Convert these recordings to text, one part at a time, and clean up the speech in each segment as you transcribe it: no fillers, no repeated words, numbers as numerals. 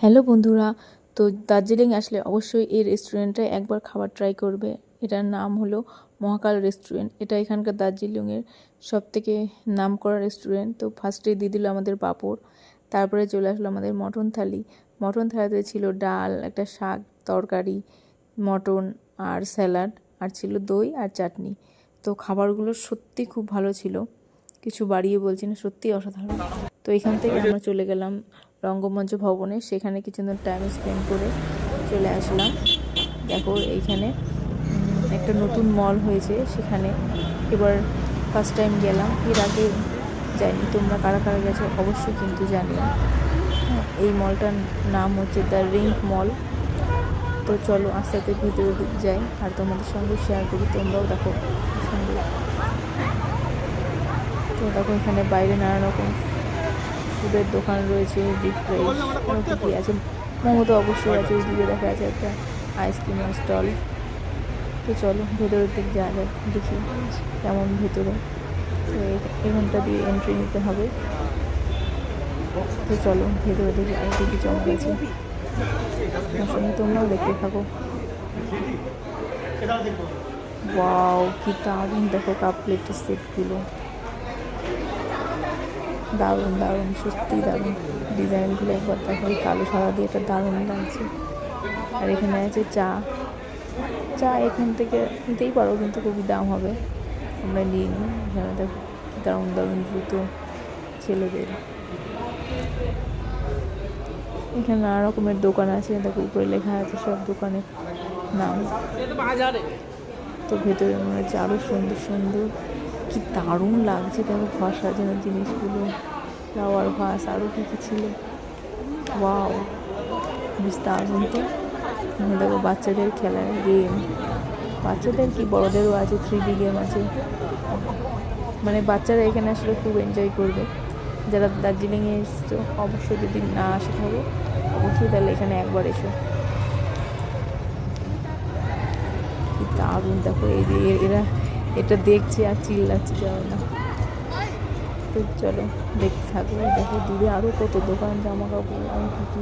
Hello বন্ধুরা, তো দার্জিলিং আসলে অবশ্যই এই রেস্টুরেন্টটায় একবার খাবার ট্রাই করবে। এটার নাম হলো মহাকাল রেস্টুরেন্ট। এটা এখানকার দার্জিলিংয়ের সবথেকে নামকরা রেস্টুরেন্ট। তো ফার্স্টেই দিয়ে দিল আমাদের পাঁপড়, তারপরে চলে আসলো আমাদের মটন থালি। মটন থালিতে ছিল ডাল, একটা শাক, তরকারি, মটন আর স্যালাড, আর ছিল দই আর চাটনি। তো খাবারগুলো সত্যি খুব ভালো ছিল, কিছু বাড়িয়ে বলছি না, সত্যিই অসাধারণ। তো এখান থেকে আমরা চলে গেলাম রঙ্গমঞ্চ ভবনে, সেখানে কিছুদিন টাইম স্পেন্ড করে চলে আসলাম। দেখো এইখানে একটা নতুন মল হয়েছে, সেখানে এবার ফার্স্ট টাইম গেলাম, এর আগে যাইনি। তোমরা কারা কারা গেছো অবশ্যই কিন্তু জানিও। এই মলটার নাম হচ্ছে দ্য রিং মল। তো চলো আস্তে আস্তে ভিতরে যাই আর তোমাদের সঙ্গে শেয়ার করি, তোমরাও দেখো সঙ্গে। তো দেখো এখানে বাইরে নানা রকম ফুডের দোকান রয়েছে, ডিপ ফ্রেশ কী আছে, মোমো তো অবশ্যই আছে, ওইদিকে দেখা যাচ্ছে একটা আইসক্রিমের স্টল। তো চলো ভেতরের দিকে যাওয়া যাক, দেখি কেমন ভেতরে। তো এখানটা দিয়ে এন্ট্রি নিতে হবে। তো চলো ভেতরে দেখি আর কি চমক আছে, তার সঙ্গে তোমরাও দেখতে থাকো। ওয়াও, কি দারুণ! দেখো কাপ প্লেটের সেটগুলো দারুণ দারুণ, সত্যি দারুণ। ডিজাইনগুলো একবার দেখো, কালো সাদা দিয়ে এটা দারুণ লাগছে। আর এখানে আছে চা। চা এখান থেকে নিতেই পারো, কিন্তু খুবই দাম হবে, আমরা নিয়ে নিই। এখানে দেখো দারুণ দারুণ জুতো ছেলেদের। এখানে নানা রকমের দোকান আছে, দেখো উপরে লেখা আছে সব দোকানের নাম। তো ভেতরে মনে হচ্ছে আরও সুন্দর সুন্দর, কি দারুণ লাগছে। দেখো ঘর সাজানোর জিনিসগুলো, ফ্লাওয়ার ভাস, আরও কী কী ছিল। ওয়াও, বেশ দারুণ। তো দেখো বাচ্চাদের খেলার গেম, বাচ্চাদের কি বড়োদেরও আছে, 3D গেম আছে। মানে বাচ্চারা এখানে আসলে খুব এনজয় করবে। যারা দার্জিলিংয়ে এসছো অবশ্যই, যদি না আসে থাকো অবশ্যই তাহলে এখানে একবার এসো। কি দারুণ! দেখো এই যে এরা এটা দেখছে আর চিল্লাচ্ছে, যাও না। তো চলো দেখতে থাকবো। দেখো দূরে আরও কত দোকান, জামা কাপড় আর কী কী।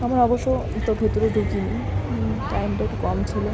আমার অবশ্য তো ভেতরে ঢুকিনি, টাইমটা একটু কম ছিল।